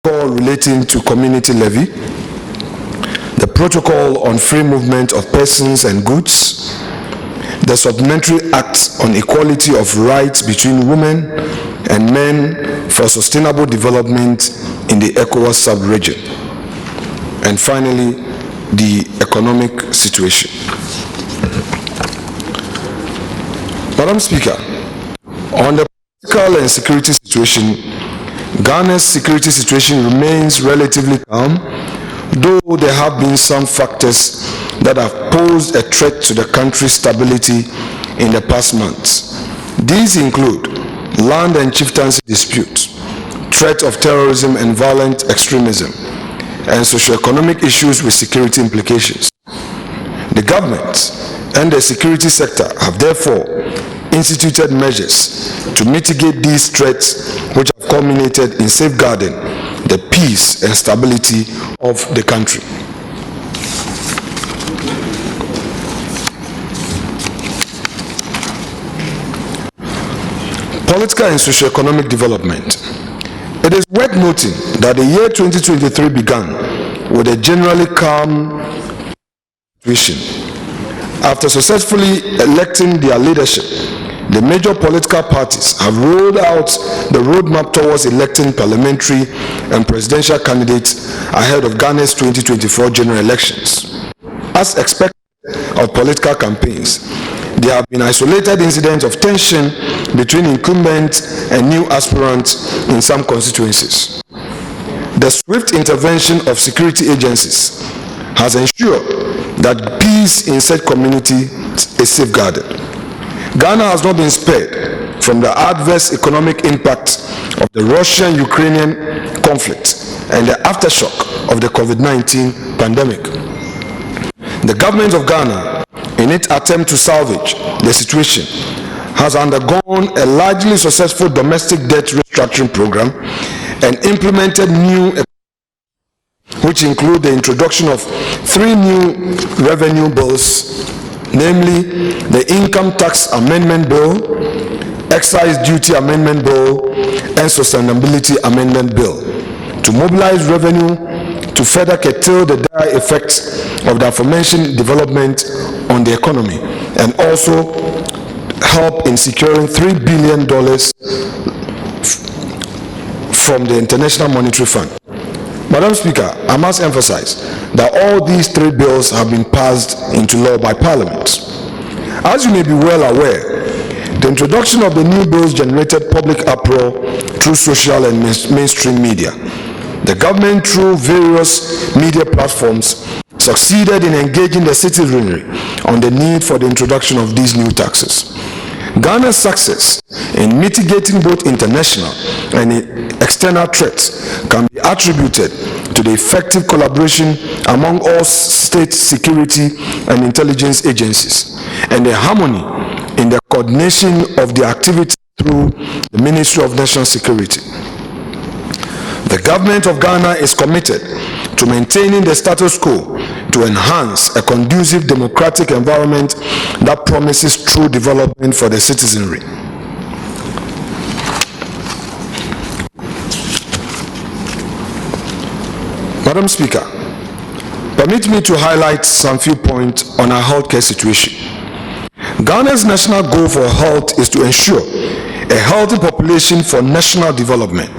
protocol relating to community levy, the protocol on free movement of persons and goods, the Supplementary Act on Equality of Rights between Women and Men for Sustainable Development in the ECOWAS sub-region, and finally, the economic situation. Madam Speaker, on the political and security situation, Ghana's security situation remains relatively calm, though there have been some factors that have posed a threat to the country's stability in the past months. These include land and chieftaincy disputes, threat of terrorism and violent extremism, and socio-economic issues with security implications. The government and the security sector have therefore instituted measures to mitigate these threats, which have culminated in safeguarding the peace and stability of the country. Political and socio-economic development. It is worth noting that the year 2023 began with a generally calm situation. After successfully electing their leadership, the major political parties have rolled out the roadmap towards electing parliamentary and presidential candidates ahead of Ghana's 2024 general elections. As expected of political campaigns, there have been isolated incidents of tension between incumbents and new aspirants in some constituencies. The swift intervention of security agencies has ensured that peace in said community is safeguarded. Ghana has not been spared from the adverse economic impact of the Russian-Ukrainian conflict and the aftershock of the COVID-19 pandemic. The government of Ghana, in its attempt to salvage the situation, has undergone a largely successful domestic debt restructuring program and implemented new, which include the introduction of 3 new revenue bills, namely the Income Tax Amendment Bill, Excise Duty Amendment Bill, and Sustainability Amendment Bill, to mobilize revenue to further curtail the dire effects of the aforementioned development on the economy, and also help in securing $3 billion from the International Monetary Fund. Madam Speaker, I must emphasize that all these 3 bills have been passed into law by Parliament. As you may be well aware, the introduction of the new bills generated public uproar through social and mainstream media. The government, through various media platforms, succeeded in engaging the citizenry on the need for the introduction of these new taxes. Ghana's success in mitigating both international and external threats can be attributed to the effective collaboration among all state security and intelligence agencies and the harmony in the coordination of the activities through the Ministry of National Security. The government of Ghana is committed to maintaining the status quo to enhance a conducive democratic environment that promises true development for the citizenry. Madam Speaker, permit me to highlight some few points on our healthcare situation. Ghana's national goal for health is to ensure a healthy population for national development.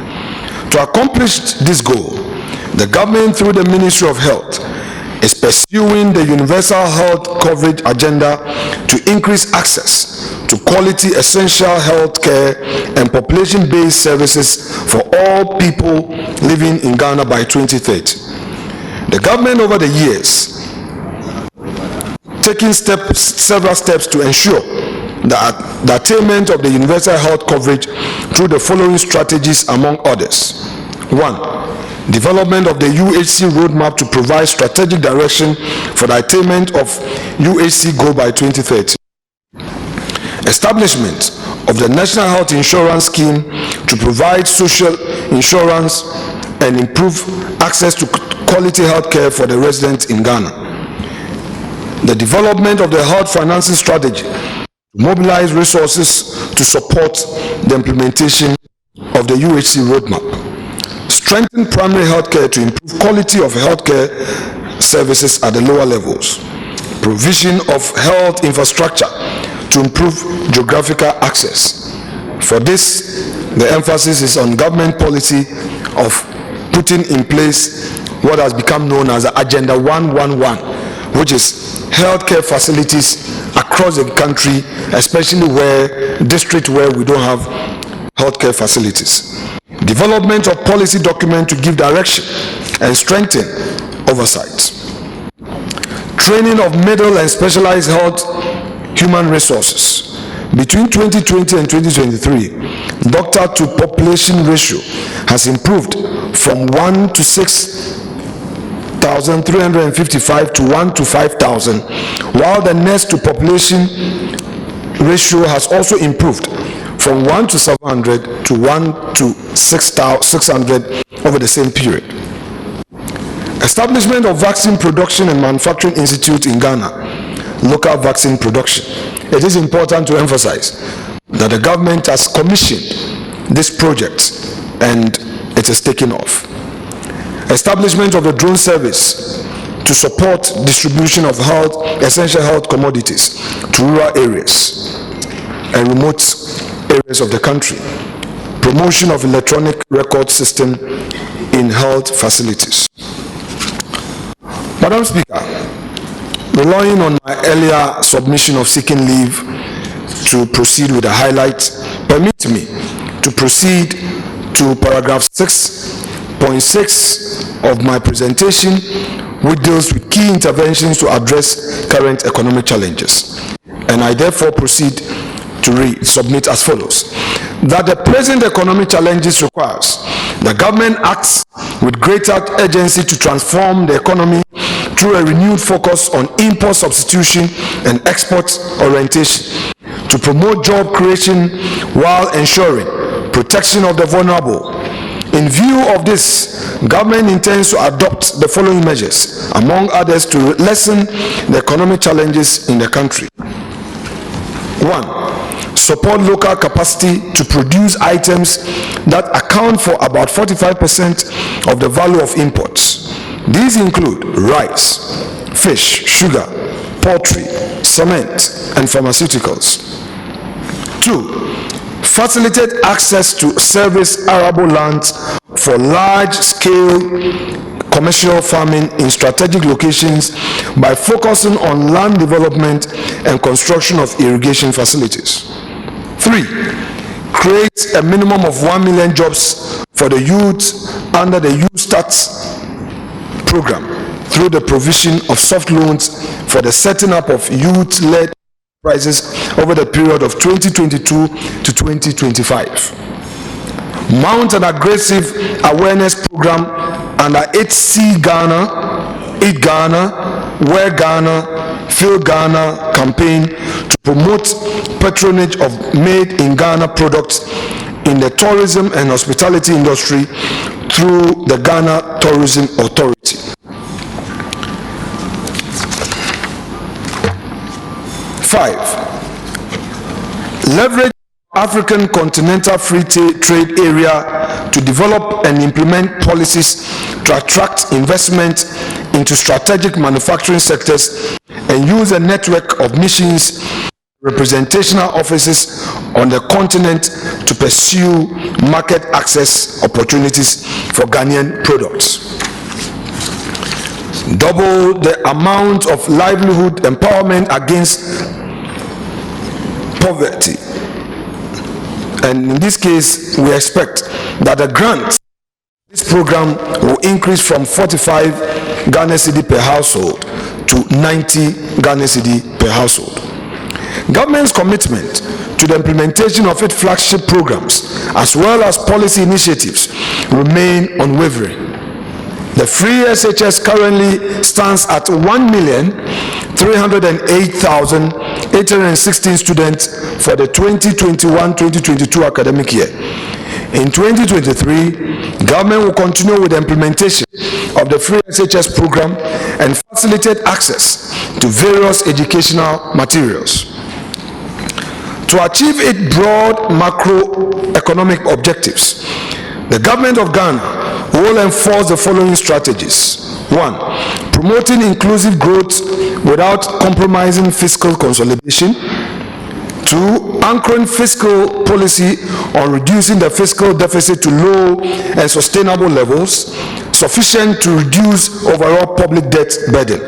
To accomplish this goal, the government, through the Ministry of Health, is pursuing the universal health coverage agenda to increase access to quality essential health care and population-based services for all people living in Ghana by 2030. The government over the years taking several steps to ensure that the attainment of the universal health coverage through the following strategies, among others. 1. Development of the UHC roadmap to provide strategic direction for the attainment of UHC goal by 2030. Establishment of the National Health Insurance Scheme to provide social insurance and improve access to quality health care for the residents in Ghana. The development of the health financing strategy to mobilize resources to support the implementation of the UHC roadmap. strengthen primary healthcare to improve quality of healthcare services at the lower levels, provision of health infrastructure to improve geographical access. For this, the emphasis is on government policy of putting in place what has become known as Agenda 111, which is healthcare facilities across the country, especially districts where we don't have healthcare facilities. Development of policy document to give direction and strengthen oversight. Training of middle and specialized health human resources. Between 2020 and 2023, doctor to population ratio has improved from 1 to 6,355 to 1 to 5,000, while the nurse to population ratio has also improved from 1 to 700 to 1 to 600 over the same period. Establishment of Vaccine Production and Manufacturing Institute in Ghana, local vaccine production. It is important to emphasize that the government has commissioned this project and it is taking off. Establishment of a drone service to support distribution of essential health commodities to rural areas and remote areas of the country. Promotion of electronic record system in health facilities. Madam Speaker, relying on my earlier submission of seeking leave to proceed with the highlights, permit me to proceed to paragraph 6.6 of my presentation, which deals with key interventions to address current economic challenges. And I therefore proceed to submit as follows: that the present economic challenges requires the government acts with greater urgency to transform the economy through a renewed focus on import substitution and export orientation, to promote job creation while ensuring protection of the vulnerable. In view of this, government intends to adopt the following measures, among others, to lessen the economic challenges in the country. 1. Support local capacity to produce items that account for about 45% of the value of imports. These include rice, fish, sugar, poultry, cement, and pharmaceuticals. 2. Facilitate access to service arable lands for large-scale commercial farming in strategic locations by focusing on land development and construction of irrigation facilities. 3. Create a minimum of 1 million jobs for the youth under the Youth Starts program through the provision of soft loans for the setting up of youth-led enterprises over the period of 2022 to 2025. Mount an aggressive awareness program under HC Ghana, Eat Ghana, Wear Ghana, Feel Ghana campaign to promote patronage of made in Ghana products in the tourism and hospitality industry through the Ghana Tourism Authority. 5. Leverage African Continental Free Trade Area to develop and implement policies to attract investment into strategic manufacturing sectors and use a network of missions, representational offices on the continent to pursue market access opportunities for Ghanaian products. Double the amount of livelihood empowerment against poverty. And in this case, we expect that the grant, this program will increase from 45 Ghana cedi per household to 90 Ghana cedi per household. Government's commitment to the implementation of its flagship programs as well as policy initiatives remain unwavering. The free SHS currently stands at 1,308,816 students for the 2021-2022 academic year. In 2023, government will continue with the implementation of the free SHS program and facilitate access to various educational materials. To achieve its broad macroeconomic objectives, the government of Ghana We will enforce the following strategies. 1. Promoting inclusive growth without compromising fiscal consolidation. 2. Anchoring fiscal policy on reducing the fiscal deficit to low and sustainable levels, sufficient to reduce overall public debt burden.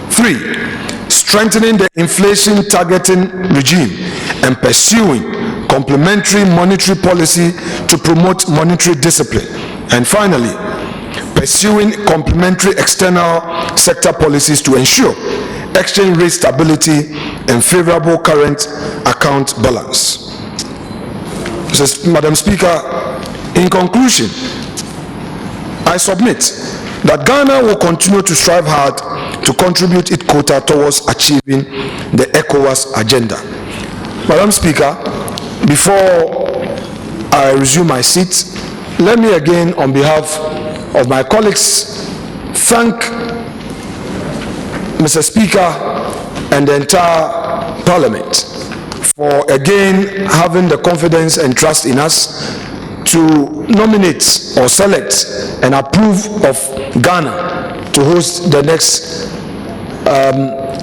3. Strengthening the inflation targeting regime and pursuing complementary monetary policy to promote monetary discipline. And finally, pursuing complementary external sector policies to ensure exchange rate stability and favorable current account balance. Madam Speaker, in conclusion, I submit that Ghana will continue to strive hard to contribute its quota towards achieving the ECOWAS agenda. Madam Speaker, before I resume my seat, let me again, on behalf of my colleagues, thank Mr. Speaker and the entire Parliament for again having the confidence and trust in us to nominate or select and approve of Ghana to host the next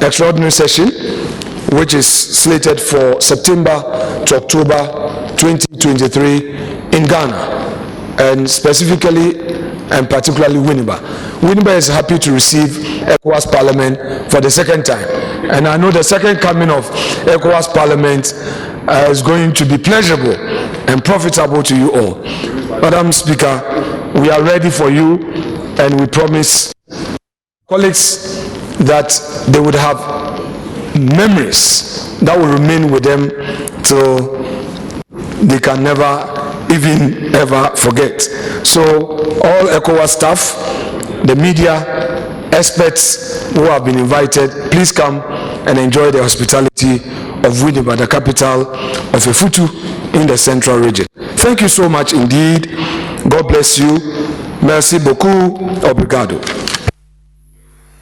extraordinary session, which is slated for September to October 2023 in Ghana, and specifically and particularly Winneba. Winneba is happy to receive ECOWAS Parliament for the second time, and I know the second coming of ECOWAS Parliament is going to be pleasurable and profitable to you all. Madam Speaker, we are ready for you, and we promise colleagues that they would have memories that will remain with them till they can never even ever forget. So all ECOWAS staff, the media, experts who have been invited, please come and enjoy the hospitality of Winneba, the capital of Efutu in the central region. Thank you so much indeed. God bless you. Merci beaucoup. Obrigado.